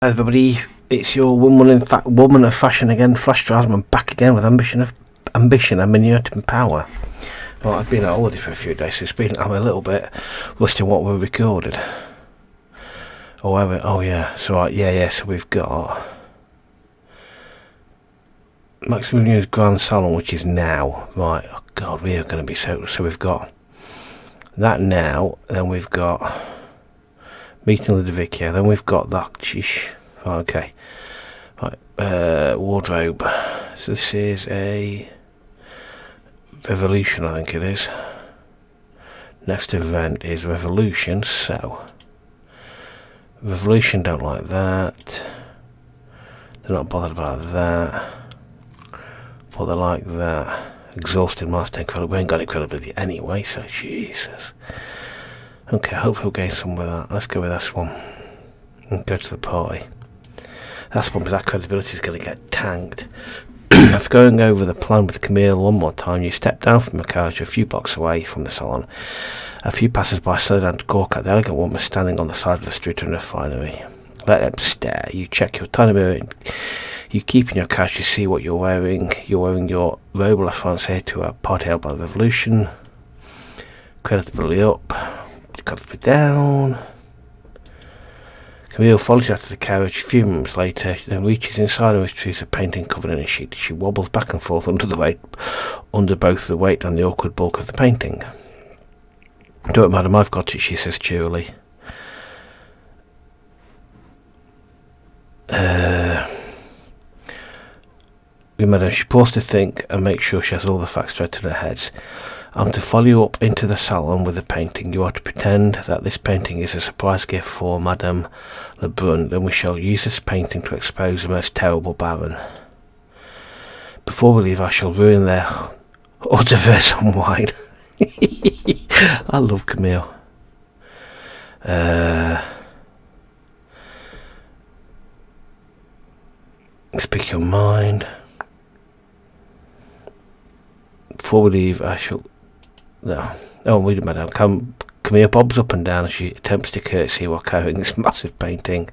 Everybody, it's your woman of fashion again, Flash Drasman, back again with ambition and Minuet and power. Well, I've been on holiday for a few days, so I'm a little bit rusty on what we recorded. So we've got Maximilian's Grand Salon, which is now, right, oh God, we are going to be so we've got that now, then we've got Meeting Ludovico, then we've got that, wardrobe, so this is a Revolution, I think it is. Next event is Revolution, so Revolution don't like that, they're not bothered about that, but they like that. Exhausted master incredible, we ain't got any credibility anyway, so Jesus. Okay, hopefully we'll gain some with that. Let's go with this one and go to the party. That's one, because that credibility is going to get tanked. After going over the plan with Camille one more time, you step down from the carriage a few blocks away from the salon. A few passers-by slow down to gawk at the elegant woman standing on the side of the street in a refinery. Let them stare. You check your tiny mirror. You keep in your couch. You see what you're wearing. You're wearing your robe la française to a party held by the Revolution. Credibility up. Credibility down. Camille follows you out of the carriage. A few moments later, then reaches inside and retrieves a painting covered in a sheet. She wobbles back and forth under both the weight and the awkward bulk of the painting. Don't, madam, I've got it, she says cheerily. Madam, she paused to think and make sure she has all the facts straight in her head. I'm to follow you up into the salon with the painting. You are to pretend that this painting is a surprise gift for Madame Lebrun. Then we shall use this painting to expose the most terrible baron. Before we leave, I shall ruin their hors d'oeuvres on wine. I love Camille. Speak your mind. Before we leave, I shall... No. Oh, wait a minute. Camille bobs up and down as she attempts to curtsy while carrying this massive painting.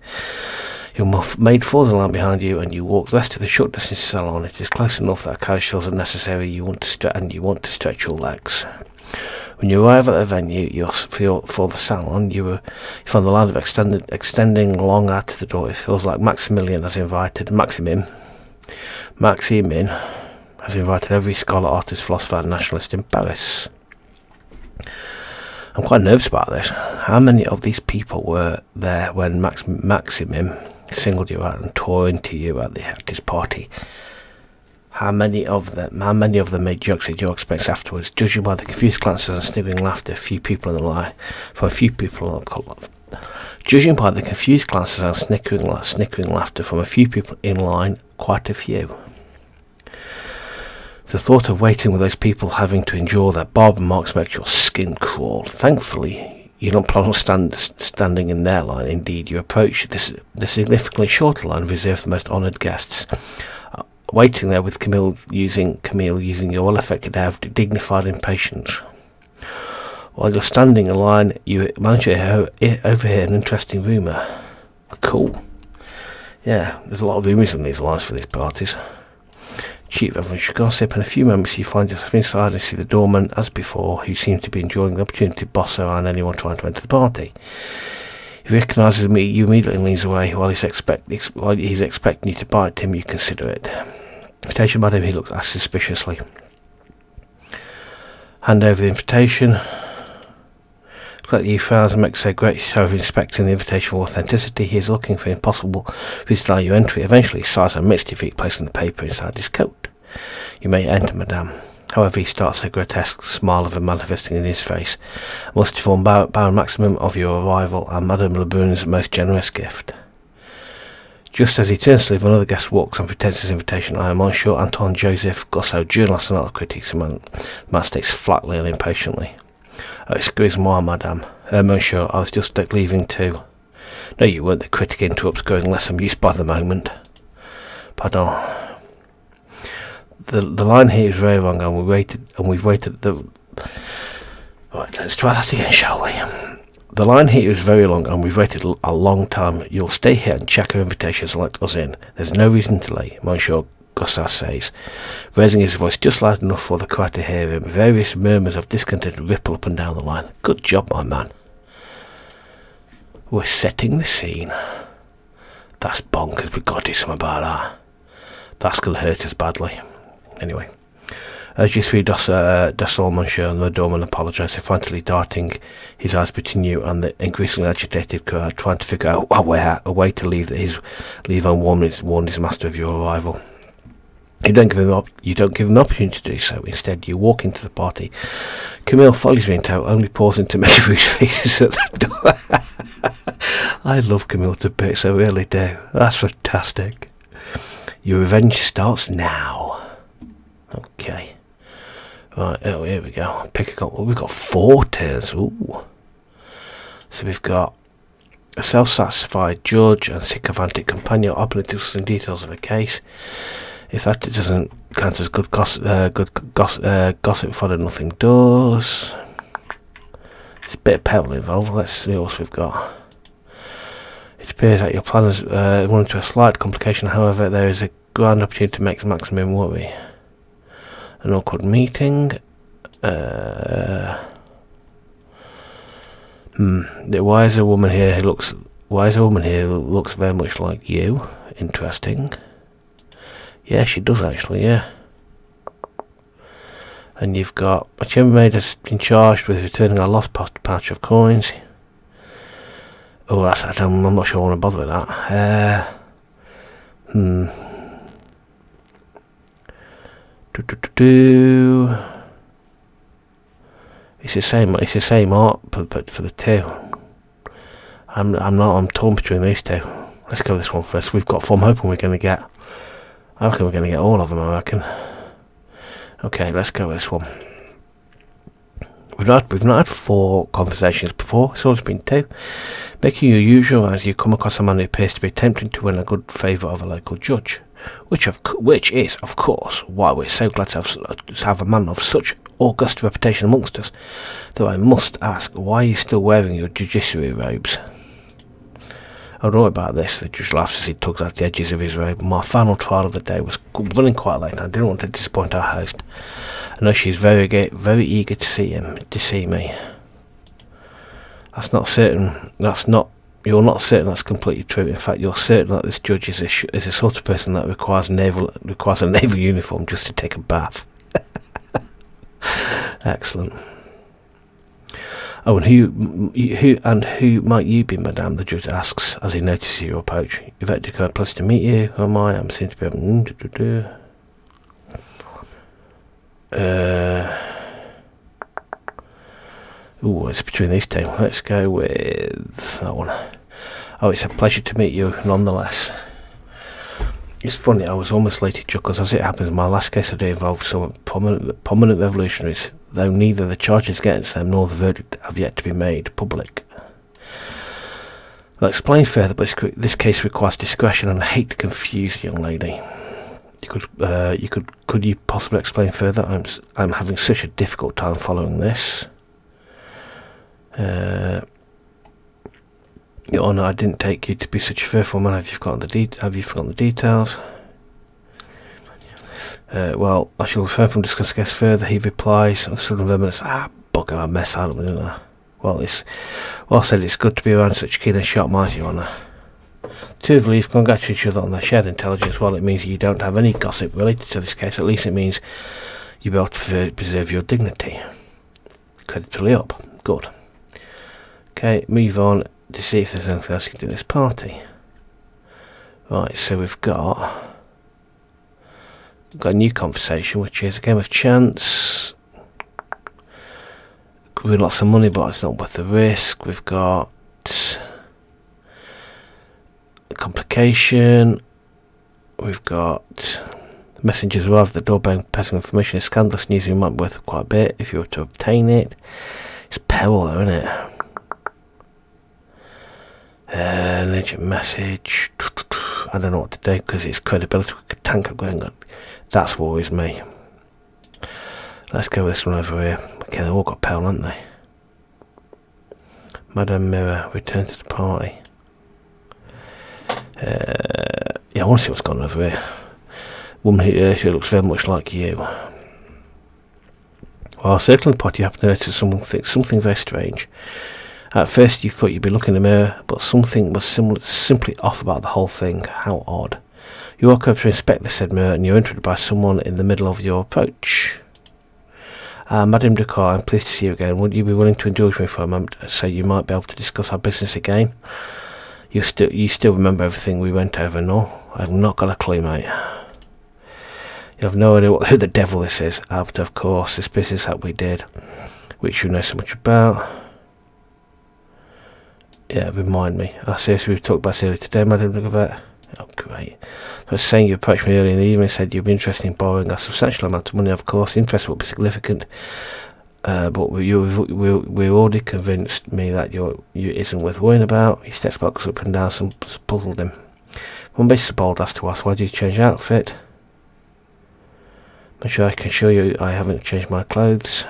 Your maid falls in line behind you, and you walk the rest of the short distance salon. It is close enough that a carriage feels unnecessary. You want to stretch your legs. When you arrive at the venue for the salon, you find the line of extending long out to the door. It feels like Maximin has invited every scholar, artist, philosopher and nationalist in Paris. I'm quite nervous about this. How many of these people were there when Maximin singled you out and tore into you at his party? How many of them made jokes at your expense afterwards? Judging by the confused glances and sniggering laughter, Judging by the confused glances and snickering laughter from a few people in line, quite a few. The thought of waiting with those people having to endure their barber marks makes your skin crawl. Thankfully, you don't plan on standing in their line. Indeed, you approach the significantly shorter line reserved for the most honoured guests. Waiting there with Camille using your well-affected air of dignified impatience. While you're standing in line, you manage to overhear an interesting rumour. Cool. Yeah, there's a lot of rumours in these lines for these parties. Cheap reverential gossip. In a few moments you find yourself inside and see the doorman, as before, who seems to be enjoying the opportunity to boss around anyone trying to enter the party. If he recognises me, you immediately leans away. While he's expecting you to bite him, you consider it. Invitation, madam, he looks asked suspiciously. Hand over the invitation. Looks like you frowns and makes a great show of inspecting the invitation for authenticity. He is looking for impossible for his to allow you entry. Eventually he sighs and admits defeat, placing the paper inside his coat. You may enter, madame. However, he starts a grotesque smile of a manifesting in his face. I must inform Baron Maximum of your arrival and Madame Lebrun's most generous gift. Just as he turns to leave, another guest walks and pretends his invitation. I am Monsieur Antoine Joseph Gossot, journalist and art critic. The man states flatly and impatiently. Oh, excuse-moi, madame. Monsieur, I was just leaving too. No, you weren't, the critic interrupts, growing less amused by the moment. Pardon. The line here is very wrong, and we've waited. Right, let's try that again, shall we? The line here is very long, and we've waited a long time. You'll stay here and check our invitations and let us in. There's no reason to delay, Monsieur Gossard says, raising his voice just loud enough for the crowd to hear him. Various murmurs of discontent ripple up and down the line. Good job, my man. We're setting the scene. That's bonkers. We've got to do something about that. That's going to hurt us badly. Anyway. As you three docile, Monsieur, and the doorman apologised, frantically darting his eyes between you and the increasingly agitated crowd, trying to figure out a way to leave and warn his master of your arrival. You don't give him an opportunity to do so. Instead, you walk into the party. Camille follows you into, only pausing to make rude faces at the door. I love Camille to bits, I really do. That's fantastic. Your revenge starts now. Okay. Right, oh, here we go. We've got 4 turns. Ooh. So we've got a self-satisfied judge and sycophantic companion operating some details of a case. If that doesn't count as good gossip fodder, nothing does. There's a bit of peril involved. Let's see what else we've got. It appears that your plan has run into a slight complication. However, there is a grand opportunity to make the maximum worry. An awkward meeting. Why is a woman here who looks very much like you? Interesting. Yeah, she does actually, yeah. And you've got a chambermaid has been charged with returning a lost pouch of coins. Oh, I'm not sure I want to bother with that. It's the same art, but for the two. I'm torn between these two. Let's go with this one first. I reckon we're going to get all of them, I reckon. Okay, let's go with this one. We've not had 4 conversations before, it's always been 2. Making your usual as you come across a man who appears to be attempting to win a good favour of a local judge. Which is, of course, why we're so glad to have a man of such august reputation amongst us. Though I must ask, why are you still wearing your judiciary robes? Oh, don't worry about this. The judge laughs as he tugs at the edges of his robe. My final trial of the day was running quite late, and I didn't want to disappoint our host. I know she's very eager to see me. That's not certain. You're not certain that's completely true. In fact, you're certain that this judge is a sort of person that requires a naval uniform just to take a bath. Excellent. Oh, and who might you be, madame? The judge asks as he notices your approach. Yvette Ducour, pleasure to meet you. Who am I? I'm seen to be it's between these two. Let's go with that one. Oh, it's a pleasure to meet you, nonetheless. It's funny, I was almost late to chuckles. As it happens, my last case today involved some prominent revolutionaries, though neither the charges against them nor the verdict have yet to be made public. I'll explain further, but this case requires discretion, and I hate to confuse the young lady. Could you possibly explain further? I'm having such a difficult time following this. Your Honour, I didn't take you to be such a fearful man. Have you forgotten the details? Well, I shall refrain from discussing this further. He replies, and sudden reminiscence. Bugger, I mess out of me, didn't I? Well said. It's good to be around such keen and sharp minds, Your Honour. Two of you congratulate each other on their shared intelligence. While it means you don't have any gossip related to this case, at least it means you'll be able to preserve your dignity. Credibly up. Good. Okay, move on to see if there's anything else you can do in this party. Right, so we've got a new conversation, which is a game of chance. Could be lots of money, but it's not worth the risk. We've got a complication. We've got messengers arrive at the door bearing personal information. It's scandalous news. It might be worth quite a bit if you were to obtain it. It's peril, though, isn't it? An urgent message. I don't know what to do because it's credibility with a tank going on. That's what worries me. Let's go with this one over here. Okay, they've all got peril, haven't they? Madame Mirror, return to the party. Yeah, I want to see what's gone over here. Woman here, she looks very much like you. While circling the party, you happen to notice something very strange. At first you thought you'd be looking in the mirror, but something was simply off about the whole thing. How odd. You walk over to inspect the said mirror, and you're interrupted by someone in the middle of your approach. Madame Ducar, I'm pleased to see you again. Would you be willing to indulge me for a moment, so you might be able to discuss our business again? You still remember everything we went over, no? I've not got a clue, mate. You have no idea who the devil this is, after, of course, this business that we did, which you know so much about. Yeah, remind me. Seriously, we've talked about this earlier today, Madame Ducar. Oh, great. I was saying you approached me earlier in the evening, said you'd be interested in borrowing a substantial amount of money. Of course, interest will be significant, but we're already convinced me that you isn't worth worrying about. He steps back up and down, some puzzled him. One basis bold asked to ask, why did you change your outfit? I'm sure I can assure you I haven't changed my clothes.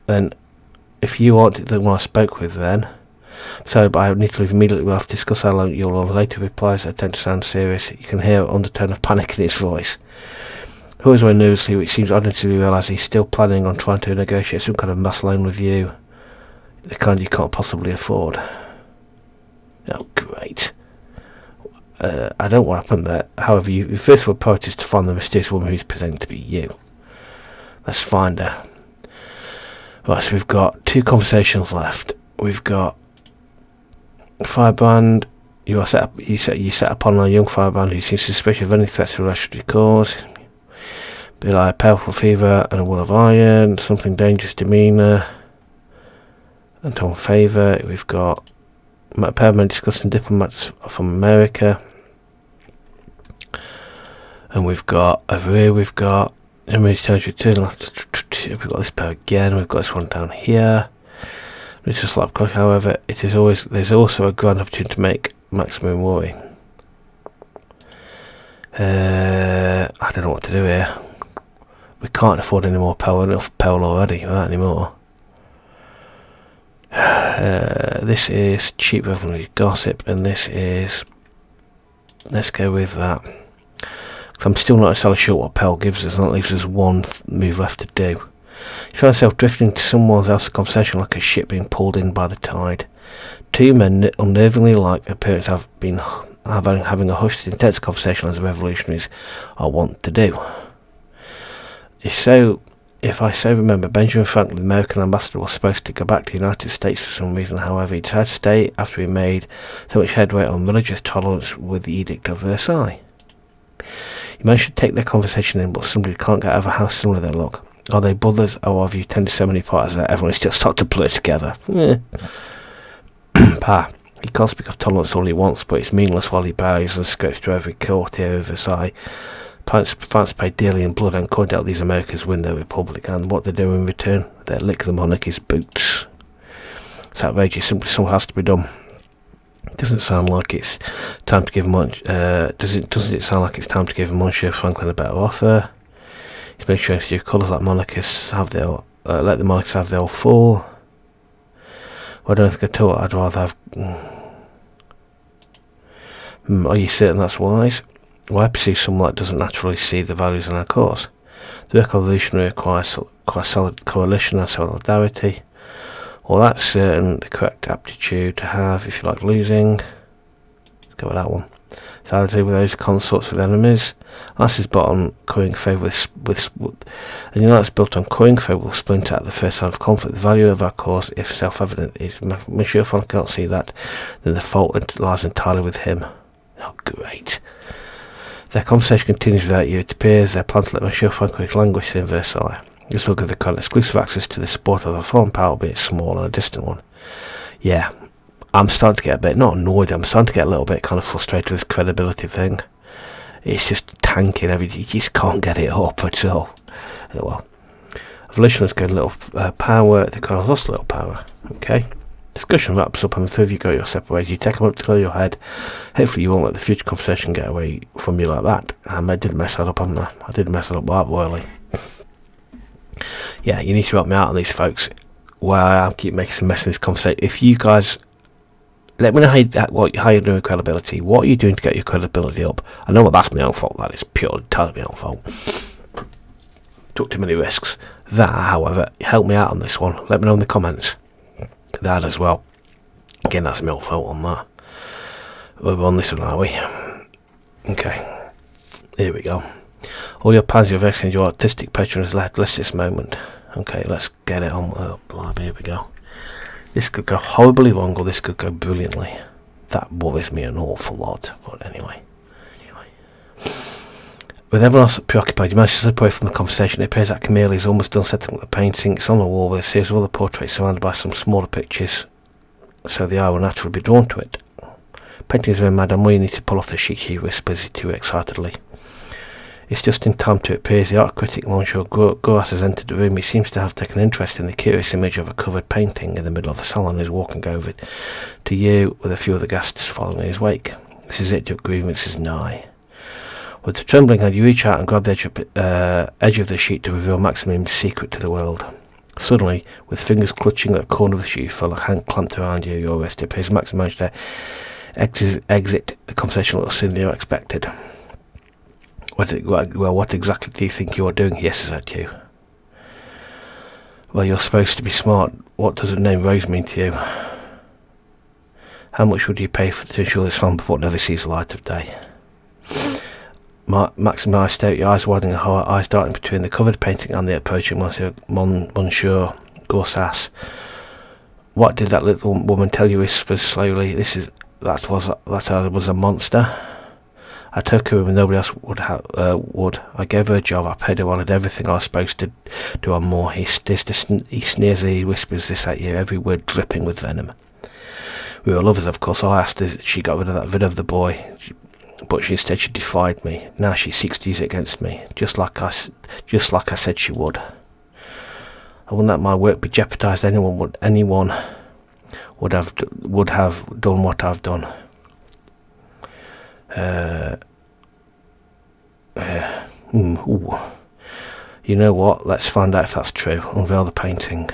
Then, if you aren't the one I spoke with, then. So, but I need to leave immediately. We'll have to discuss how long you'll later replies that tend to sound serious. You can hear an undertone of panic in his voice. Always very nervously, which seems odd to realise he's still planning on trying to negotiate some kind of mass loan with you. The kind you can't possibly afford. Oh, great. I don't know what happened there. However, your first were priority is to find the mysterious woman who's pretending to be you. Let's find her. Right, so we've got 2 conversations left. We've got Firebrand. You set upon a young Firebrand who seems suspicious of any threats to your cause. Be like a powerful fever and a wall of iron. Something dangerous demeanour. And on favour. We've got Paramount discussing diplomats from America. And we've got over here. We've got We've got this pair again. We've got this one down here. It's just like, however, there's also a grand opportunity to make maximum worry. I don't know what to do here. We can't afford any more power. Enough power already. Without any more. This is cheap revenue gossip, and this is. Let's go with that. I'm still not entirely sure what Pell gives us, and that leaves us one move left to do. You find yourself drifting to someone else's conversation like a ship being pulled in by the tide. 2 men unnervingly like appearance have been having a hushed, intense conversation as the revolutionaries are wont to do. If I so remember, Benjamin Franklin, the American ambassador, was supposed to go back to the United States for some reason. However, he decided to stay after he made so much headway on religious tolerance with the Edict of Versailles. You manage to take their conversation in, but somebody can't get over how similar they look. Are they brothers, or have you attended so many parties that everyone's just started to blur together? Pa, he can't speak of tolerance all he wants, but it's meaningless while he bows and scopes through every courtier of Versailles. France pay dearly in blood and coined out these Americans win their republic, and what they do in return, they lick the monarchy's boots. It's outrageous, simply something has to be done. Doesn't sound like it's time to give doesn't it sound like it's time to give Monsieur Franklin a better offer? He's made sure to colours like monarchists have their let the monarchists have their fall. Well, I don't think at all. I'd rather have. Are you certain that's wise? Well, I perceive someone that doesn't naturally see the values in our cause. The work of revolutionary requires solid coalition and solidarity. Well, that's certain the correct aptitude to have if you like losing. Let's go with that one. Solidarity with those consorts with enemies. That's his bottom, currying favour with and that's built on currying favour will splinter at the first sign of conflict. The value of our cause, if self-evident, is Monsieur Frank can't see that, then the fault lies entirely with him. Oh, great. Their conversation continues without you. It appears their plan to let Monsieur Frank languish in Versailles. This will give the kind of exclusive access to the support of a foreign power, be it small and a distant one. Yeah, I'm starting to get a bit, not annoyed, I'm starting to get a little bit kind of frustrated with this credibility thing. It's just tanking everything, you just can't get it up at all. Well, evolutionaries gain a little power, the kind of lost a little power. Okay, discussion wraps up and the 3 of you go your separate ways. You take them up to clear your head. Hopefully you won't let the future conversation get away from you like that. I did mess that up, haven't I? I did mess it up that royally. Yeah, you need to help me out on these, folks. Well, I keep making some mess in this conversation. If you guys let me know how you're doing credibility. What are you doing to get your credibility up? I know that's my own fault. That is purely entirely my own fault. Took too many risks. That, however, help me out on this one. Let me know in the comments. That as well. Again, that's my own fault on that. We're on this one, are we? Okay. Here we go. All your plans, your excellence, your artistic patron has led this moment. Okay, let's get it on. Oh, blimey, here we go. This could go horribly wrong, or this could go brilliantly. That worries me an awful lot. But anyway. With everyone else preoccupied, you manage to slip away from the conversation. It appears that Camille is almost done setting up the painting. It's on the wall with a series of other portraits surrounded by some smaller pictures, so the eye will naturally be drawn to it. Painting is very madam, we need to pull off the sheet, she whispers too excitedly. It's just in time to appear. The art critic Monsieur Gouras has entered the room. He seems to have taken interest in the curious image of a covered painting in the middle of the salon. He's walking over to you with a few of the guests following in his wake. This is it, your grievance is nigh. With a trembling hand, you reach out and grab the edge of the sheet to reveal Maximum's secret to the world. Suddenly, with fingers clutching at the corner of the sheet, you feel a hand clamped around you. You're arrested. It appears Maximum managed to exit the conversation a little sooner than you expected. What exactly do you think you are doing? Yes, said you. Well, you're supposed to be smart. What does the name Rose mean to you? How much would you pay to ensure this film before it never sees the light of day? Maximum eyes stare at your eyes widening, her eyes darting between the covered painting and the approaching Monsieur Gouras. What did that little woman tell you? Whispers slowly. That was a monster. I took her when nobody else would. I gave her a job. I paid her well, I did everything I was supposed to do and more. He sneers, he whispers this at you, every word dripping with venom. We were lovers, of course. All I asked is she got rid of the boy, but instead she defied me. Now she seeks to use it against me, just like I said she would. I wouldn't let my work be jeopardised. Anyone would have done what I've done. You know what? Let's find out if that's true. Unveil the painting.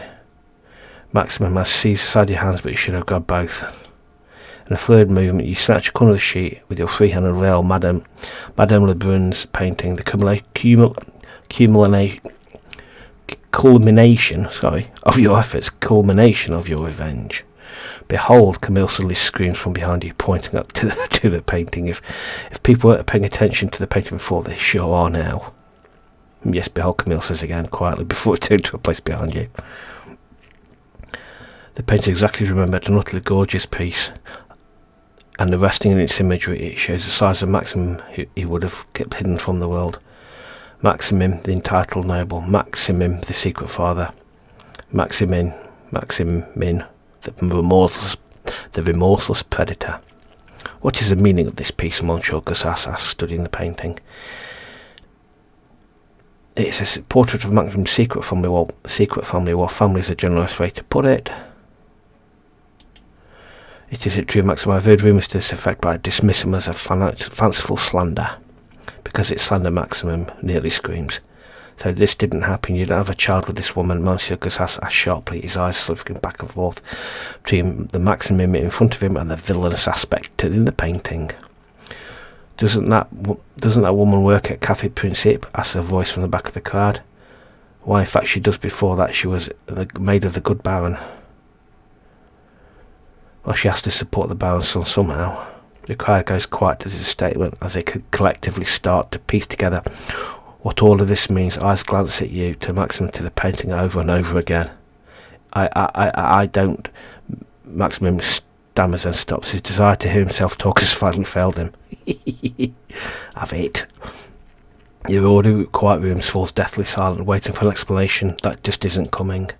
Maximum has seized aside your hands, but you should have grabbed both. In a fluid movement, you snatch a corner of the sheet with your free hand and unveil Madame Lebrun's painting. The culmination of your efforts, culmination of your revenge. Behold, Camille suddenly screams from behind you, pointing up to the painting. If people weren't paying attention to the painting before, they sure are now. Yes, behold, Camille says again, quietly, before it turned to a place behind you. The painting exactly remembered, an utterly gorgeous piece, and resting in its imagery, it shows the size of Maximum he would have kept hidden from the world. Maximum, the entitled noble. Maximum, the secret father. Maximin, the remorseless predator. What is the meaning of this piece? Monsieur Gouras asked, studying the painting. It's a portrait of Maximum's secret family, or family is a generous way to put it. It is true, Maximum. I've heard rumours to this effect, but I dismiss them as a fanciful slander. Because it's slander, Maximum nearly screams. So this didn't happen. You don't have a child with this woman. Monsieur Gouras asked sharply, his eyes slipping back and forth between the Maximum in front of him and the villainous aspect in the painting. Doesn't that woman work at Café Principe? Asked a voice from the back of the crowd. Why, in fact, she does. Before that, she was the maid of the good Baron. Well, she has to support the Baron's son somehow. The crowd goes quiet to this statement as they collectively start to piece together what all of this means. Eyes glance at you, to Maximum, to the painting over and over again. I don't. Maximum stammers and stops. His desire to hear himself talk has finally failed him. Have it. Your order quiet rooms falls deathly silent, waiting for an explanation that just isn't coming.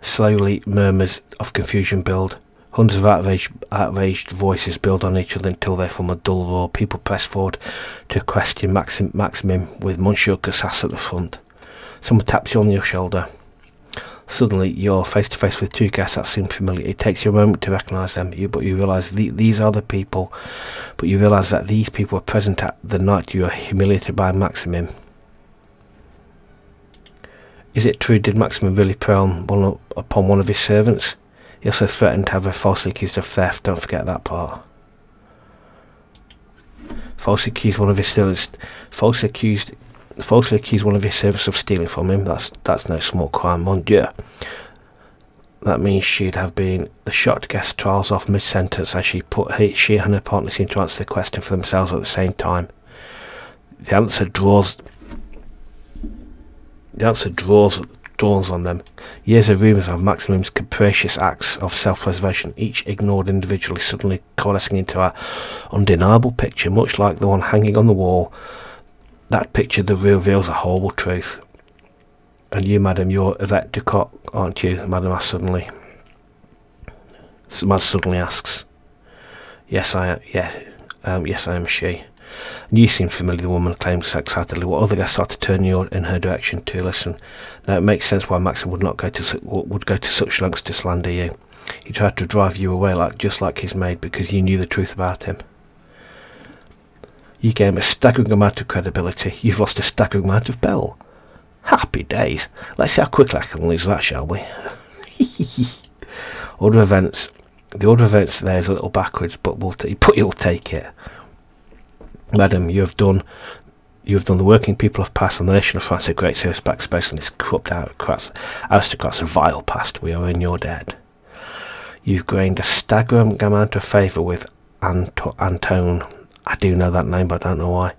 Slowly, murmurs of confusion build. Hundreds of outraged voices build on each other until they form a dull roar. People press forward to question Maximum with Monsieur Gouras at the front. Someone taps you on your shoulder. Suddenly, you're face to face with two guests that seem familiar. It takes you a moment to recognise them, but you realise these are the people. But you realise that these people were present at the night you were humiliated by Maximum. Is it true, did Maximum really prey upon one of his servants? He also threatened to have her falsely accused of theft. Don't forget that part. Falsely accused one of his servants of stealing from him. That's no small crime, mon Dieu. That means she'd have been the shocked guest trials off mid-sentence as she and her partner seemed to answer the question for themselves at the same time. The answer dawns on them. Years of rumours of Maximum's capricious acts of self-preservation, each ignored individually, suddenly coalescing into an undeniable picture, much like the one hanging on the wall. That picture that reveals a horrible truth. And you, madam, you're Yvette Ducotte, aren't you? Madam asks suddenly. Maz suddenly asks. Yes, I am. Yes, I am she. And you seem familiar, the woman claims excitedly. What other guests start to turn you in her direction to listen. Now it makes sense why Maxim would go to such lengths to slander you. He tried to drive you away just like his maid because you knew the truth about him. You gave him a staggering amount of credibility. You've lost a staggering amount of bell. Happy days. Let's see how quickly I can lose that, shall we? Order of events. The order of events there is a little backwards, but you'll take it. Madam, you have done the working people of past and the nation of France a great service backspace on this corrupt aristocrats' vile past. We are in your debt. You've gained a staggering amount of favour with Antone. I do know that name, but I don't know why.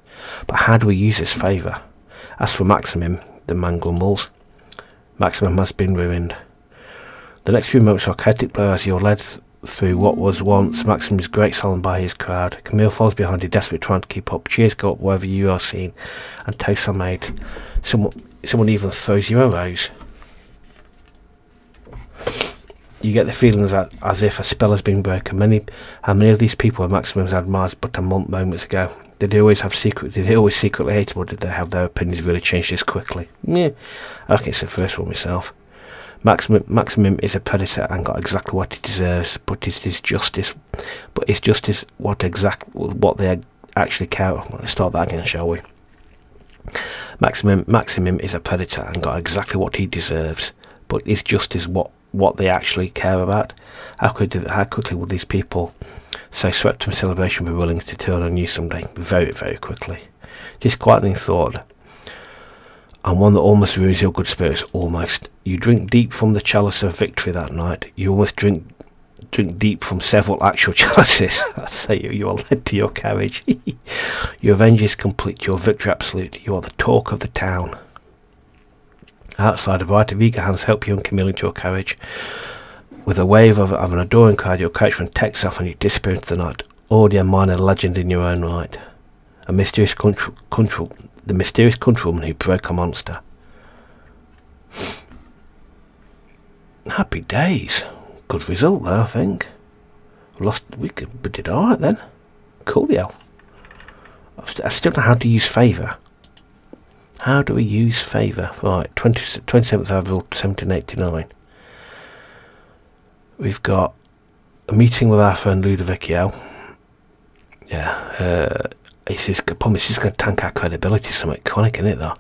But how do we use this favour? As for Maximum, the man grumbles. Maximum has been ruined. The next few moments are chaotic blur as you're led through what was once Maximum's great salon by his crowd. Camille follows behind you, desperately trying to keep up. Cheers go up wherever you are seen, and toasts are made. Someone even throws you a rose. You get the feeling as if a spell has been broken. How many of these people were Maximum's admirers but a month moments ago? Did they always secretly hate him, or did they have their opinions really changed this quickly? Yeah. Okay, it's the first one myself. Maximum is a predator and got exactly what he deserves, but is justice what they actually care about? Let's start that again, shall we? Maximum is a predator and got exactly what he deserves, but is justice what they actually care about? How quickly would these people so swept from celebration be willing to turn on you someday? Very, very quickly. Disquieting thought, and one that almost ruins your good spirits. Almost. You drink deep from the chalice of victory that night. You almost drink deep from several actual chalices. I say you are led to your carriage. Your revenge is complete, your victory absolute. You are the talk of the town. Outside, a variety of eager hands help you and Camille into your carriage. With a wave of an adoring crowd, your coachman takes off and you disappear into the night. Already a minor legend in your own right. The mysterious countrywoman who broke a monster. Happy days. Good result there, I think. We did alright then. Coolio. I still don't know how to use favour. How do we use favour? Right, 27th of April 1789. We've got a meeting with our friend Ludovicio. Yeah, it's just going to tank our credibility, something iconic, isn't it, though?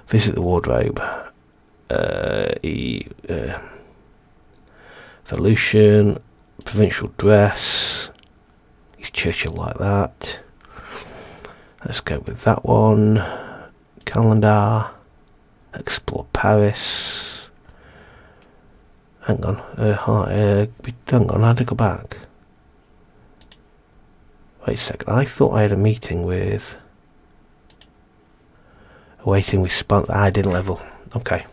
Visit the wardrobe. Evolution, provincial dress. He's Churchill like that. Let's go with that one. Calendar. Explore Paris. Hang on. Hang on, I had to go back. Wait a second. I thought I had a meeting with. Awaiting response. I didn't level. Okay.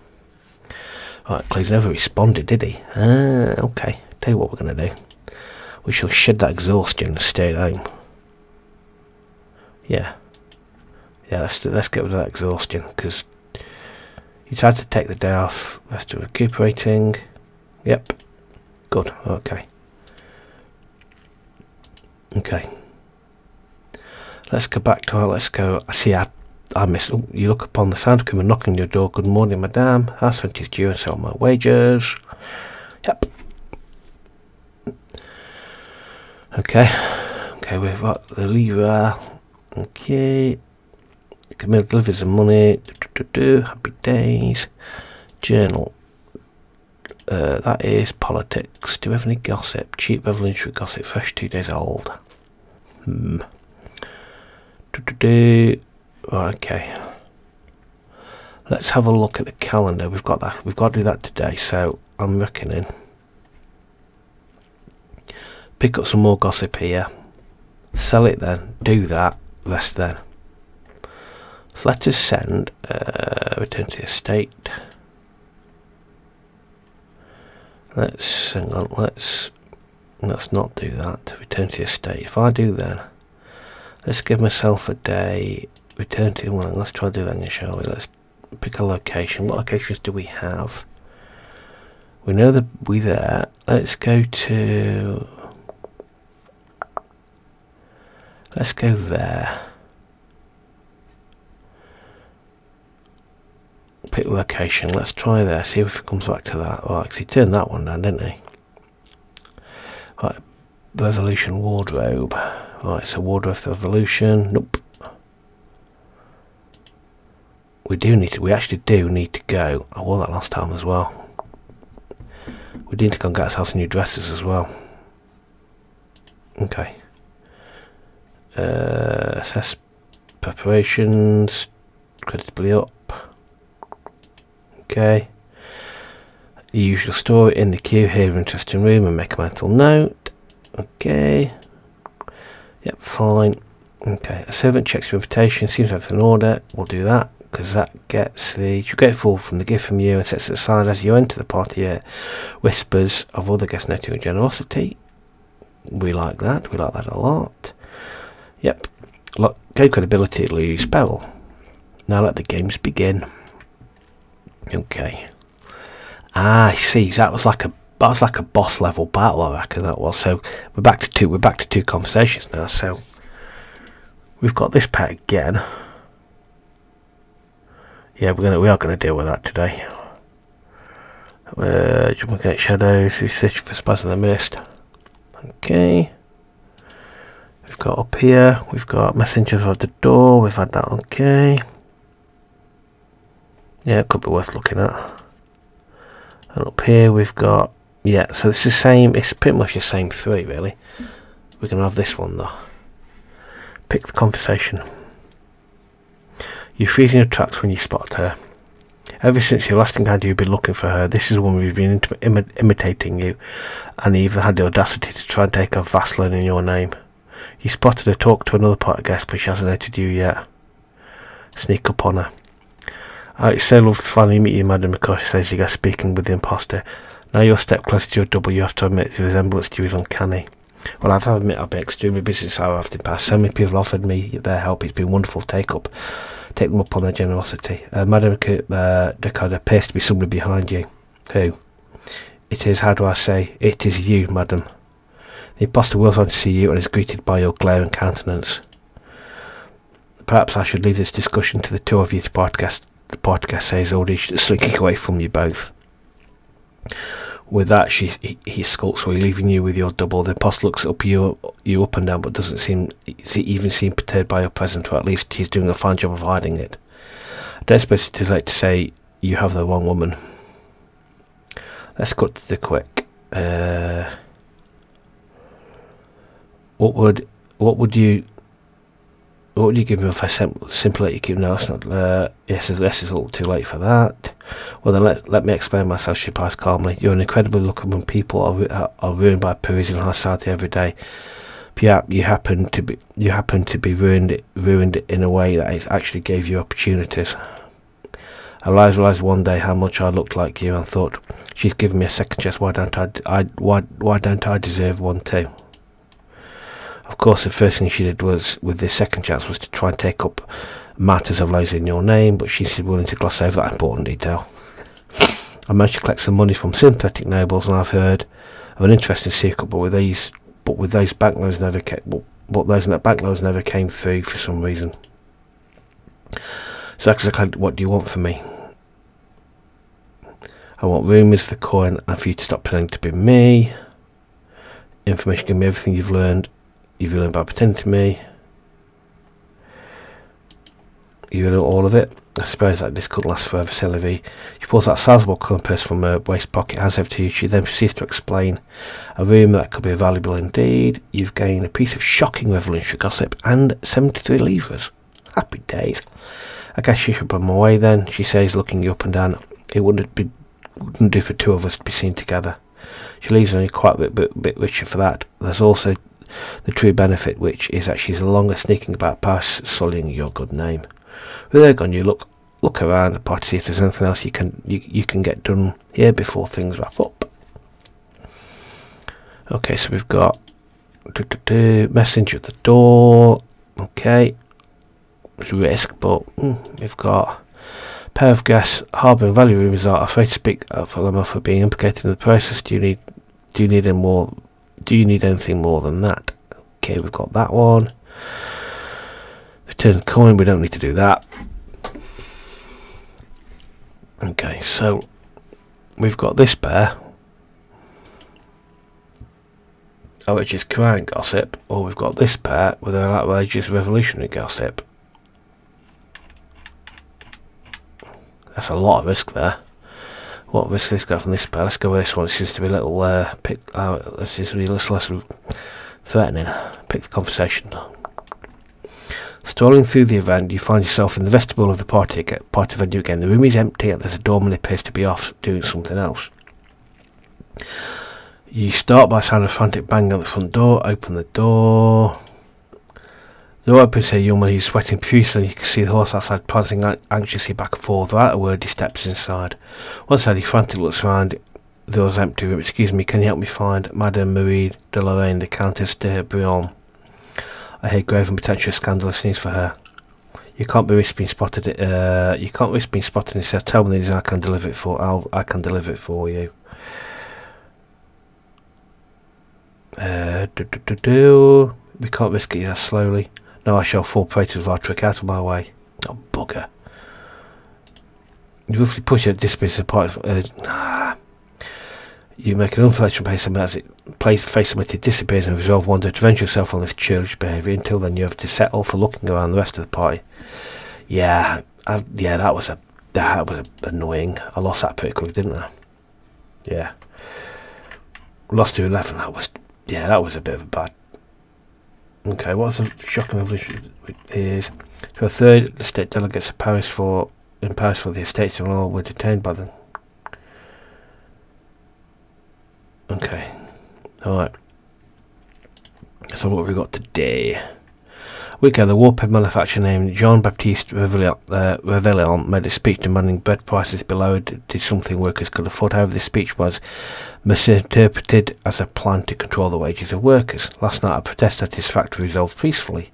Right, he's never responded, did he? Okay. Tell you what we're going to do. We shall shed that exhaustion and stay at home. Yeah. Yeah, let's get rid of that exhaustion, because you tried to take the day off. Rest of recuperating. Yep. Good. Okay. Okay. Let's go back to let's go. See, I missed. Oh, you look upon the sound of coming knocking on your door. Good morning, madame. House rent is due and so are my wages. Yep. Okay. Okay, we've got the lever. Okay. Camille delivers the money. Happy days. Journal. That is politics. Do we have any gossip? Cheap revolutionary gossip. Fresh 2 days old. Okay. Let's have a look at the calendar. We've got that. We've got to do that today. So I'm reckoning. Pick up some more gossip here. Sell it then. Do that. Rest then. So let us send. Return to the estate. Let's hang on. Let's not do that. Return to the estate. If I do then, let's give myself a day. Return to one. Let's try to do that again, shall we? Let's pick a location. What locations do we have? We know that we there. Let's go to. Let's go there. Pick location. Let's try there. See if it comes back to that. Oh, actually, he turned that one down, didn't he? Right. Revolution wardrobe. Right. So wardrobe revolution. Nope. We actually do need to go. I wore that last time as well. We need to go and get ourselves new dresses as well. Okay. Assess preparations. Creditably up. Okay. The usual story in the queue here, interesting room, and make a mental note. Okay. Yep, fine. Okay. A servant checks your invitation, seems to have an order. We'll do that. Because that gets the grateful from the gift from you and sets it aside as you enter the party. Whispers of other guests noting generosity. We like that. We like that a lot. Yep. Go credibility, lose peril. Now let the games begin. Okay. I see. That was like a boss level battle, I reckon that was. So we're back to two conversations now. So we've got this pet again. Yeah, we are gonna deal with that today. Jumping against shadows, we search for spies in the mist. Okay. We've got up here, we've got messengers of the door, we've had that, okay. Yeah, it could be worth looking at. And up here we've got, yeah, so it's the same, it's pretty much the same three really. We're gonna have this one though. Pick the conversation. You freeze in your tracks when you spot her. Ever since your last encounter you've been looking for her. This is one we've been imitating you, and even had the audacity to try and take a vast loan in your name. You spotted her talk to another party guest, but she hasn't noted you yet. Sneak up on her. It's so lovely to finally meet you, madam, because she says you guys speaking with the imposter. Now you're a step closer to your double, you have to admit the resemblance to you is uncanny. Well, I've admit I've been extremely busy since I've the past. So many people have offered me their help. It's been wonderful to take them up on their generosity. Madam Deckard appears to be somebody behind you. Who? It is, how do I say? It is you, madam. The imposter wills on to see you and is greeted by your glaring countenance. Perhaps I should leave this discussion to the two of you. The podcast says already slinking away from you both. With that, he skulks away, leaving you with your double. The imposter looks up you up and down, but doesn't even seem perturbed by your presence, or at least he's doing a fine job of hiding it. I don't suppose it is late to say you have the wrong woman. Let's cut to the quick. What would you give me if I simply let you keep? No, that's not. Yes, this is a little too late for that. Well, then let me explain myself. She replies calmly. You're an incredibly lucky when people are ruined by Parisian high society every day. You happen to be ruined in a way that actually gave you opportunities. I realised one day how much I looked like you, and thought, she's given me a second chance. Why don't I deserve one too? Of course, the first thing she did with this second chance was to try and take up matters of loans in your name, but she's willing to gloss over that important detail. I managed to collect some money from synthetic nobles, and I've heard of an interesting secret, but those bank loans never came through for some reason. So exactly what do you want from me? I want rumours, the coin, and for you to stop pretending to be me. Information, give me everything you've learned by pretending to me. You know all of it. I suppose that this could last forever, Sylvie. She pulls that sizable compass from her waist pocket, hands over to you. She then proceeds to explain. A rumour that could be valuable indeed. You've gained a piece of shocking revolutionary gossip and 73 livres. Happy days. I guess you should put them away then, she says, looking you up and down. It wouldn't do for two of us to be seen together. She leaves only quite a bit richer for that. There's also the true benefit, which is that she's no longer sneaking about Paris, sullying your good name. With her gone, you look around the party, see if there's anything else you can get done here before things wrap up. Okay, so we've got messenger at the door. Okay, it's a risk, but we've got a pair of guests harbouring value rumours are afraid to speak for them for being implicated in the process. Do you need anything more than that? Okay, we've got that one. Return coin, we don't need to do that. Okay, so we've got this pair, which is crown gossip, or we've got this pair with an outrageous revolutionary gossip. That's a lot of risk there. What risk has got from this pair? Let's go with this one. It seems to be a little this is really less threatening. Pick the conversation. Strolling through the event, you find yourself in the vestibule of the party venue again. The room is empty and there's a doorman who appears to be off doing something else. You start by sounding a frantic bang on the front door. Open the door. The door opens to a young man who's sweating profusely. You can see the horse outside prancing anxiously back and forth. Without a word, he steps inside. Once there, he frantically looks around the door's empty room. Excuse me, can you help me find Madame Marie de Lorraine, the Countess de Brion? I hear grave and potentially scandalous news for her. You can't risk being spotted. You can't risk being spotted. He said, "Tell me these. I can deliver it for. I can deliver it for you." We can't risk it. Slowly. No, I shall fall prey to the trick. Out of my way. Oh, bugger. You roughly push it, disappears apart. You make an unfledged face as it face it disappears and resolve one to revenge yourself on this churlish behaviour. Until then, you have to settle for looking around the rest of the party. Yeah, that was annoying. I lost that pretty quick, didn't I? Yeah, lost to 11. That was a bit of a bad. Okay, what's the shocking revolution is? For a third, the state delegates in Paris for the Estates General were detained by them. Okay, alright. So what have we got today? The wallpaper manufacturer named Jean-Baptiste Révillon made a speech demanding bread prices below did something workers could afford. However, this speech was misinterpreted as a plan to control the wages of workers. Last night, a protest at his factory resolved peacefully.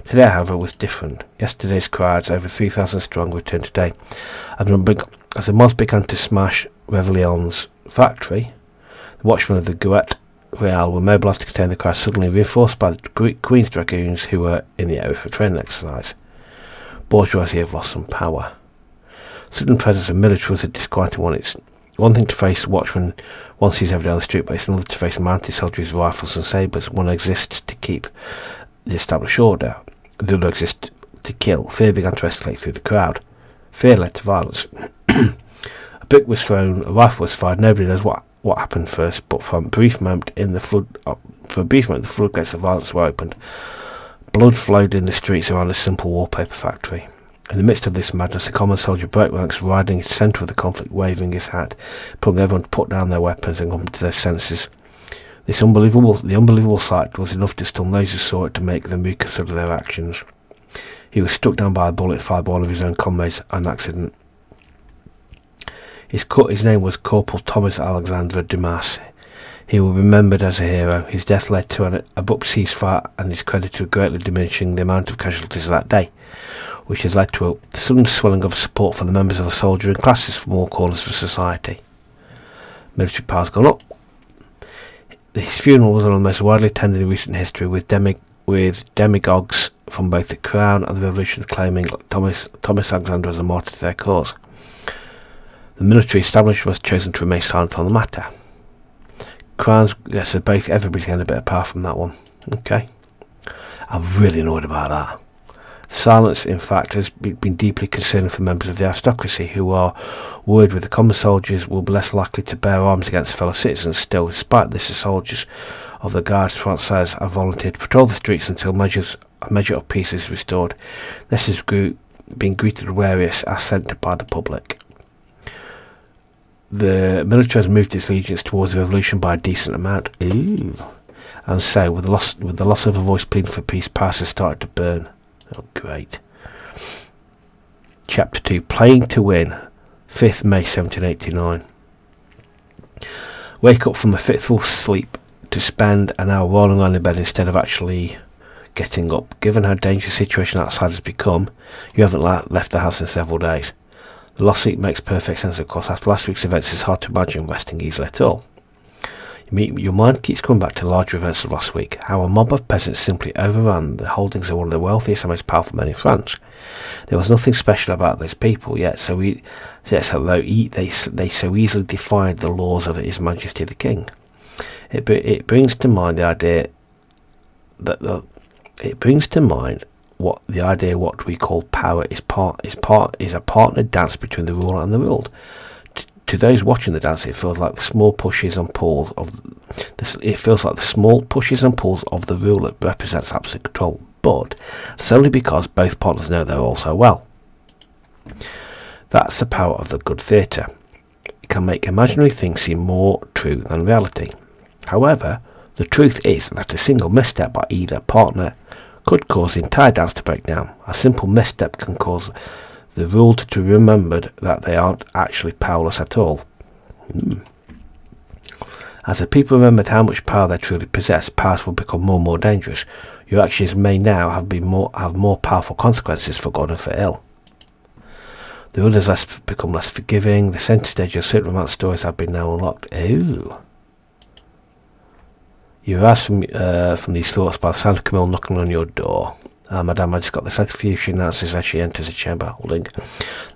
Today, however, was different. Yesterday's crowds, over 3,000 strong, returned today. As the mobs began to smash Révillon's factory, the watchmen of the Guillotine were mobilised to contain the crowd, suddenly reinforced by the Queen's Dragoons, who were in the area for training exercise. Bourgeoisie have lost some power. Sudden presence of military was a disquieting one. It's one thing to face watchmen once he's ever down the street, but it's another to face mounted soldiers with rifles and sabres. One exists to keep the established order, the other exists to kill. Fear began to escalate through the crowd. Fear led to violence. A brick was thrown, a rifle was fired. Nobody knows what happened first, but for a brief moment the floodgates of violence were opened. Blood flowed in the streets around a simple wallpaper factory. In the midst of this madness, a common soldier broke ranks, riding in the centre of the conflict, waving his hat, pulling everyone to put down their weapons and come to their senses. The unbelievable sight was enough to stun those who saw it, to make them reconsider their actions. He was struck down by a bullet fired by one of his own comrades, an accident. His name was Corporal Thomas Alexandre Dumas. He was remembered as a hero. His death led to an abrupt ceasefire and is credited with greatly diminishing the amount of casualties of that day, which has led to a sudden swelling of support for the members of the soldiery and classes from all corners of society. Military power's gone up. His funeral was one of the most widely attended in recent history, with demagogues from both the Crown and the Revolution claiming Thomas Alexander as a martyr to their cause. The military establishment was chosen to remain silent on the matter. Crowns, so both everybody's getting a bit of power from that one. Okay, I'm really annoyed about that. Silence, in fact, has been deeply concerning for members of the aristocracy, who are worried with the common soldiers will be less likely to bear arms against fellow citizens. Still, despite this, the soldiers of the Gardes Françaises have volunteered to patrol the streets until a measure of peace is restored. This has been greeted with various assent by the public. The military has moved its allegiance towards the revolution by a decent amount. Ooh. And so, with the loss of a voice pleading for peace, Paris has started to burn. Oh, great. Chapter 2, Playing to Win, 5th May 1789. Wake up from a fitful sleep to spend an hour rolling around in bed instead of actually getting up. Given how dangerous the situation outside has become, you haven't left the house in several days. The lost sleep makes perfect sense, of course. After last week's events, it's hard to imagine resting easily at all. Your mind keeps coming back to the larger events of last week, how a mob of peasants simply overran the holdings of one of the wealthiest and most powerful men in France. There was nothing special about those people, yet so they so easily defied the laws of His Majesty the King. It brings to mind the idea that what we call power is a partnered dance between the ruler and the ruled. To those watching the dance, it feels like the small pushes and pulls of the ruler represents absolute control, but it's only because both partners know their role so well. That's the power of the good theatre. It can make imaginary things seem more true than reality. However, the truth is that a single misstep by either partner could cause the entire dance to break down. A simple misstep can cause the ruled to be remembered that they aren't actually powerless at all. As the people remembered how much power they truly possess, powers will become more and more dangerous. Your actions may now have more powerful consequences for good and for ill. The rulers become less forgiving. The center stage of certain romance stories have been now unlocked. Ooh. You are asked from these thoughts by the sound of Camille knocking on your door. Madame, I just got the second few, she announces as she enters the chamber, holding the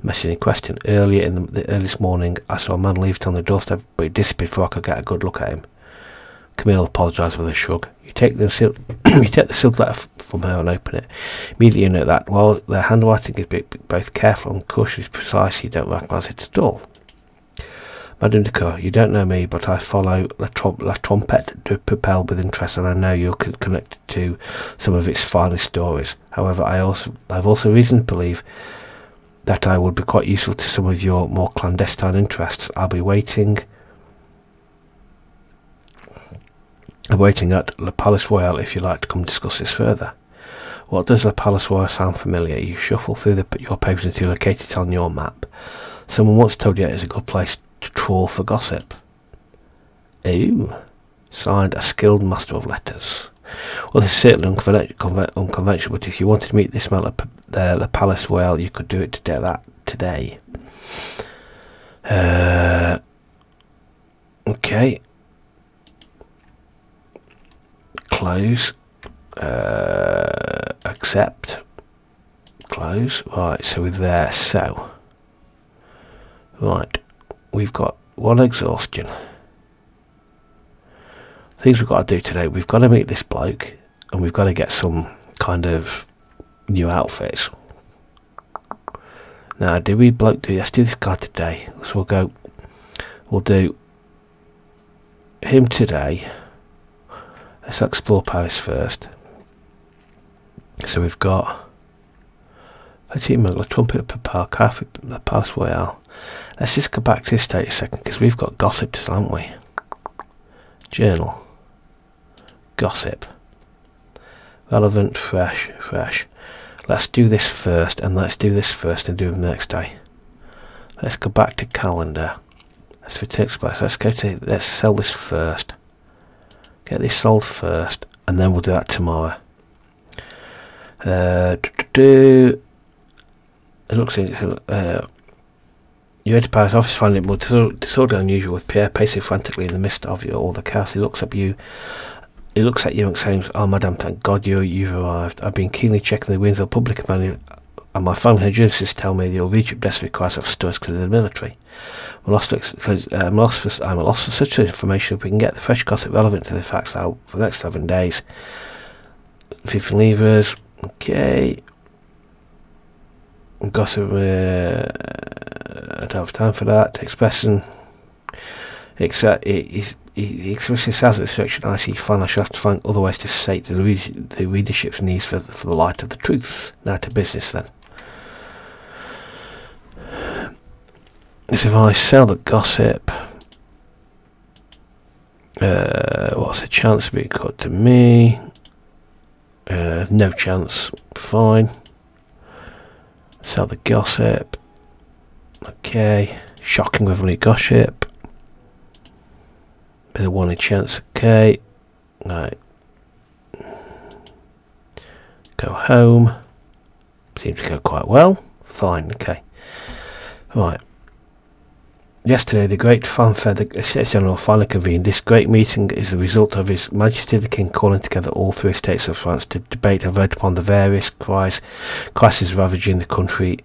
message in question. Earlier in the earliest morning, I saw a man leave it on the doorstep, but he disappeared before I could get a good look at him. Camille apologised with a shrug. You take the sealed letter from her and open it. Immediately you note that, while their handwriting is both careful and cautiously precise, you don't recognise it at all. Madame de Coeur, you don't know me, but I follow La Trompette de Papel with interest, and I know you're connected to some of its finest stories. However, I've also reason to believe that I would be quite useful to some of your more clandestine interests. I'll be waiting at Le Palais Royal if you'd like to come discuss this further. What does Le Palais Royal sound familiar? You shuffle through your papers until you locate it on your map. Someone once told you it is a good place to trawl for gossip. Ooh. Signed, a skilled master of letters. Well, this is certainly unconventional, but if you wanted to meet this man at the Palace Royal, you could do it today. Okay. Close. Accept. Close. Right, so we're there. So. Right. We've got one exhaustion. Things we've got to do today. We've got to meet this bloke, and we've got to get some kind of new outfits. Now, let's do this guy today. So we'll do him today. Let's explore Paris first. So we've got Petit Mugler, Trumpet of Papa, Café, the Palace Royal. Let's just go back to this state a second, because we've got gossip, haven't we? Journal. Gossip. Relevant, fresh. Let's do this first, and let's do this first and do it the next day. Let's go back to calendar. Let's return express. Let's sell this first. Get this sold first, and then we'll do that tomorrow. It looks like you enter Paris office, finding it more disorderly than usual, with Pierre pacing frantically in the midst of all the chaos. He looks at you and exclaims, "Oh, madame, thank God you've arrived. I've been keenly checking the winds of public money, and my family journalists tell me the Egypt desperately requires of stores because of the military. I'm at a loss for such information. If we can get the fresh gossip relevant to the facts out for the next 7 days. 15 livres, okay. Gossip, I don't have time for that. Expressing, he explicitly says that the section I see fun. I shall have to find other ways to sate the readership's needs for the light of the truth. Now to business then. So if I sell the gossip, what's the chance of being cut to me? No chance. Fine. Sell the gossip. Okay. Shocking with only gossip. Bit of 1 in chance. Okay. Right. Go home. Seems to go quite well. Fine. Okay. Right. Yesterday, the great fanfare, the Estates General finally convened. This great meeting is the result of His Majesty the King calling together all 3 estates of France to debate and vote upon the various crises ravaging the country.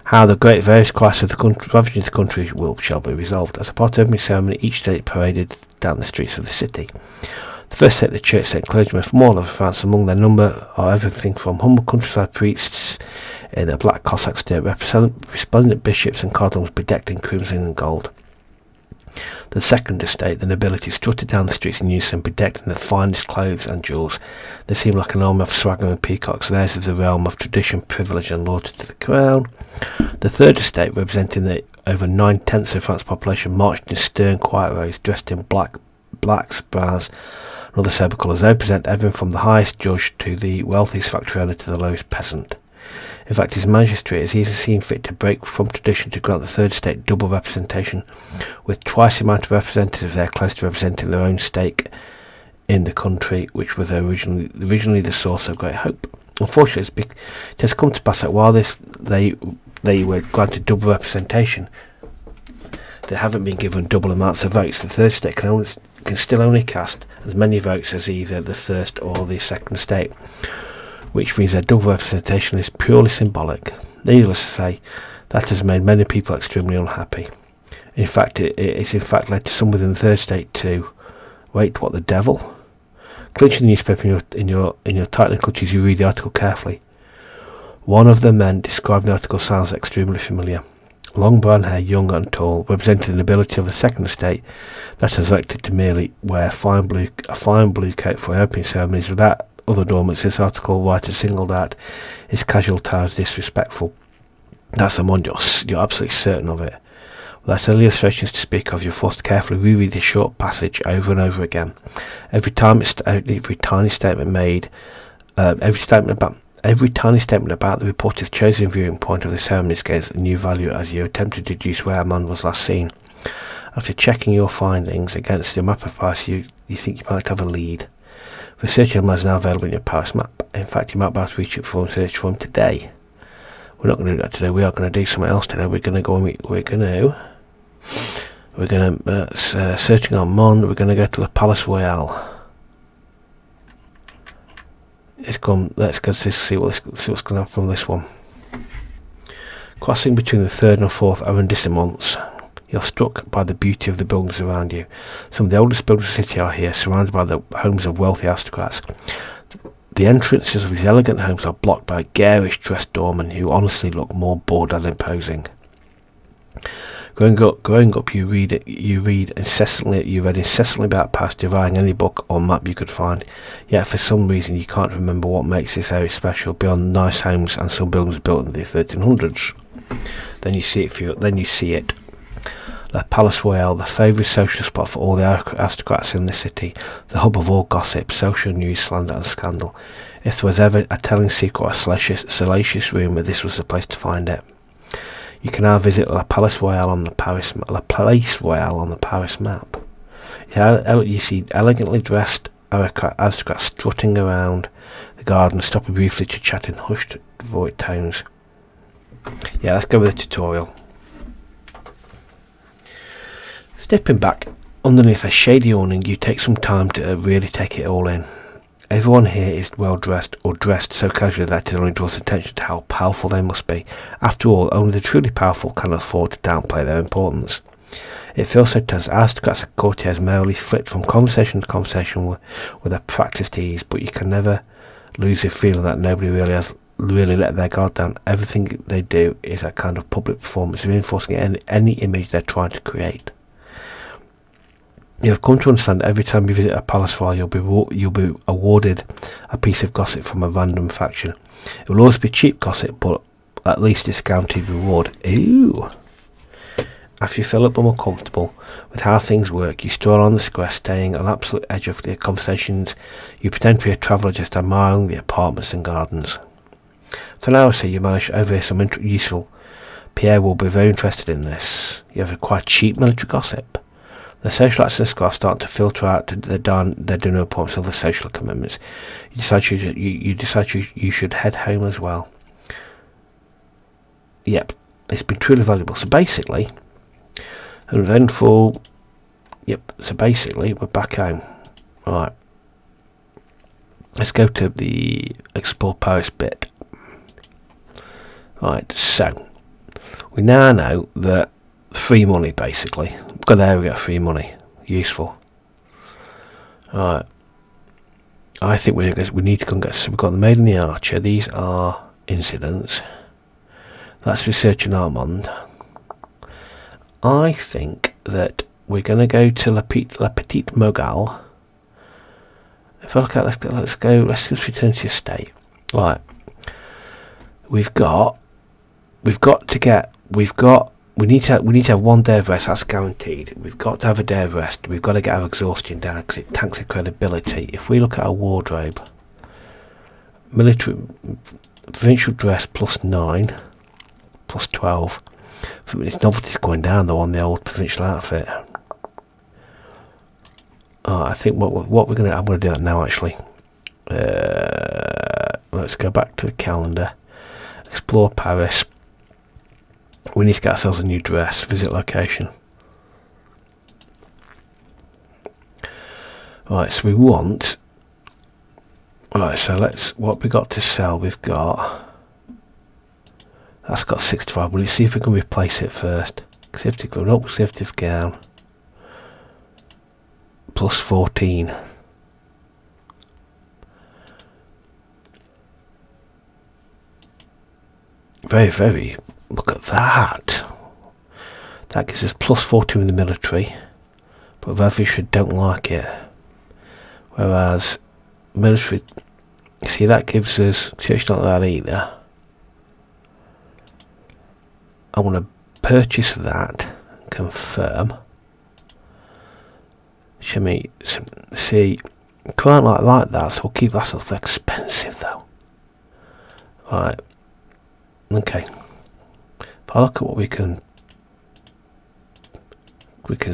How the great various crises of the country ravaging the country shall be resolved. As a part of every ceremony, each state paraded down the streets of the city. The first state, the Church, sent clergymen from all over France. Among their number are everything from humble countryside priests in a black Cossack state, resplendent bishops and cardinals bedecked in crimson and gold. The second estate, the nobility, strutted down the streets in unison, bedecked in the finest clothes and jewels. They seemed like an army of swaggering peacocks. Theirs is the realm of tradition, privilege, and loyalty to the crown. The third estate, representing the over 9/10 of France's population, marched in stern, quiet rows, dressed in blacks, browns, and other sober colours. They represent everything from the highest judge to the wealthiest factory owner to the lowest peasant. In fact, His Majesty has easily seen fit to break from tradition to grant the third estate double representation, with twice the amount of representatives there close to representing their own stake in the country, which was originally the source of great hope. Unfortunately, it has come to pass that while they were granted double representation, they haven't been given double amounts of votes. The third estate can still only cast as many votes as either the first or the second estate, which means their double representation is purely symbolic. Needless to say, that has made many people extremely unhappy. In fact, it's in fact led to some within the third estate to, wait, what the devil? Clenching the newspaper in your tightly clutches, you read the article carefully. One of the men describing the article sounds extremely familiar. Long brown hair, young and tall, representing the nobility of the second estate that has elected to merely wear a fine blue coat for opening ceremonies without other adornments. This article writer singled out his casual attire as disrespectful. That's the one you're absolutely certain of it. Without any illustrations to speak of, you're forced to carefully reread this short passage over and over again. Every tiny statement about the reporter's chosen viewing point of the ceremonies gains a new value as you attempt to deduce where a man was last seen. After checking your findings against your map of Paris, you think you might have a lead. Research on is now available in your Paris map. In fact, you might be able to reach it for and search for him today. We're not going to do that today. We are going to do something else today. We're going to searching on Mons. We're going to go to the Palais Royal. Let's go see what's going to happen from this one. Crossing between the 3rd and 4th arrondissements, you're struck by the beauty of the buildings around you. Some of the oldest buildings of the city are here, surrounded by the homes of wealthy aristocrats. The entrances of these elegant homes are blocked by garish dressed doormen who honestly look more bored than imposing. Growing up, you read incessantly about Paris, devouring any book or map you could find. Yet for some reason you can't remember what makes this area special beyond nice homes and some buildings built in the 1300s. Then you see it. Le Palais Royal, the favourite social spot for all the aristocrats in the city, the hub of all gossip, social news, slander and scandal. If there was ever a telling secret or a salacious rumour, this was the place to find it. You can now visit Le Palais Royal on the Paris map. You see elegantly dressed aristocrats strutting around the garden, stopping briefly to chat in hushed voice tones. Yeah, let's go with the tutorial. Stepping back underneath a shady awning, you take some time to really take it all in. Everyone here is well dressed, or dressed so casually that it only draws attention to how powerful they must be. After all, only the truly powerful can afford to downplay their importance. It feels so tense. Aristocrats and courtiers merrily flit from conversation to conversation with a practiced ease, but you can never lose the feeling that nobody really has really let their guard down. Everything they do is a kind of public performance, reinforcing any image they're trying to create. You have come to understand that every time you visit a palace file, you'll be awarded a piece of gossip from a random faction. It will always be cheap gossip, but at least discounted reward. Ooh. After you feel a bit more comfortable with how things work, you stroll on the square, staying on the absolute edge of the conversations. You pretend to be a traveller just admiring the apartments and gardens. For an hour or so, you manage to overhear some useful. Pierre will be very interested in this. You have quite cheap military gossip. The social acts in the square start to filter out their dinner appointments and other social commitments. You decide you should head home as well. Yep, it's been truly valuable. So basically, we're back home. Alright. Let's go to the Explore Paris bit. Alright, so we now know that free money, basically. There we go, free money. Useful. Alright. I think we need to go and get... So we've got the Maid and the Archer. These are incidents. That's research in Armand. I think that we're going to go to La Petite Mogale. If I look at... Let's just return to your state. Right. We need to have 1 day of rest. That's guaranteed. We've got to have a day of rest. We've got to get our exhaustion down because it tanks our credibility. If we look at our wardrobe, military provincial dress +9, +12. It's novelty's going down though on the old provincial outfit. I think I'm going to do that now actually. Let's go back to the calendar. Explore Paris. We need to get ourselves a new dress. Visit location. Right, so we want... Right, so what we got to sell, we've got... That's got 65. We'll see if we can replace it first. Executive gown. +14. Very, very... Look at that. That gives us +42 in the military. But Ravisha don't like it. Whereas military... See, that gives us... Church not that either. I want to purchase that. And confirm. Show me... See... Can't like that, so we'll keep that stuff expensive though. Right. Okay. If I look at what we can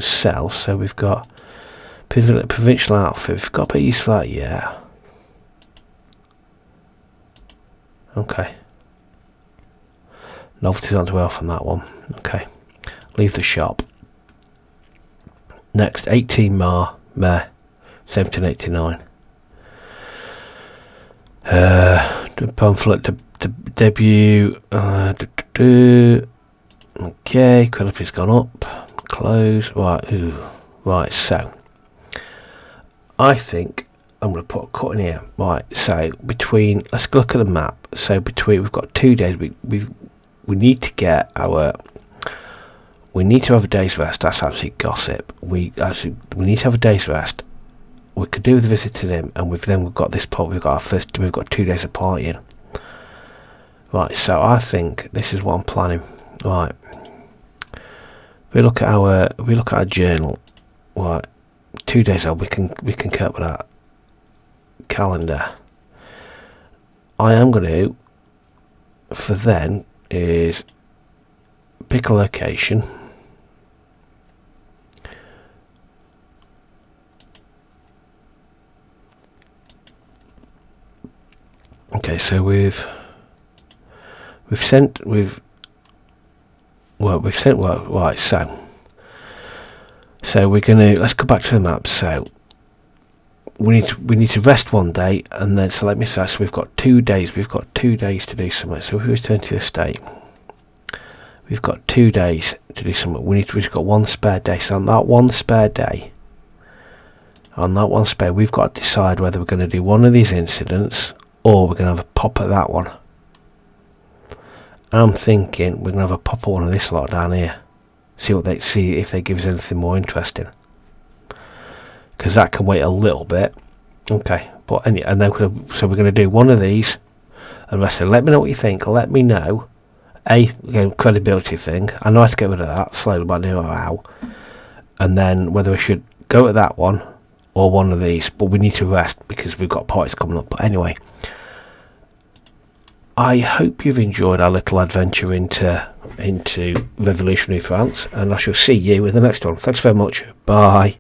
sell, so we've got provincial outfit, we've got a bit of use for that, yeah. Okay. Novelties aren't well from that one. Okay. Leave the shop. Next, 18 Mare, 1789. The pamphlet to debut. Okay, quality's gone up. Close. Right. Ooh. Right. So, I think I'm going to put a cut in here. Right. So between, let's look at the map. So between, we've got 2 days. We need to get our. We need to have a day's rest. That's actually gossip. We need to have a day's rest. We could do with visiting him, and we've got this part. We've got 2 days of partying. Right, so I think this is what I'm planning. Right, we look at our journal. Right, 2 days out. We can cope with that calendar. I am going to for then is pick a location. Okay, so we've sent right, so we're gonna, let's go back to the map. So we need to rest 1 day, and then so let me say, so we've got 2 days to do something. So if we return to the state, we've got 2 days to do something. We've got 1 spare day. So on that one spare, we've got to decide whether we're going to do one of these incidents or we're going to have a pop at that one. I'm thinking we're gonna have a proper one of this lot down here. See if they give us anything more interesting. Because that can wait a little bit. Okay, but and then so we're gonna do one of these, and I said, let me know what you think. Let me know. Again, credibility thing. I know how to get rid of that slowly, but I know how. And then whether we should go at that one or one of these, but we need to rest because we've got parties coming up. But anyway, I hope you've enjoyed our little adventure into revolutionary France, and I shall see you in the next one. Thanks very much. Bye.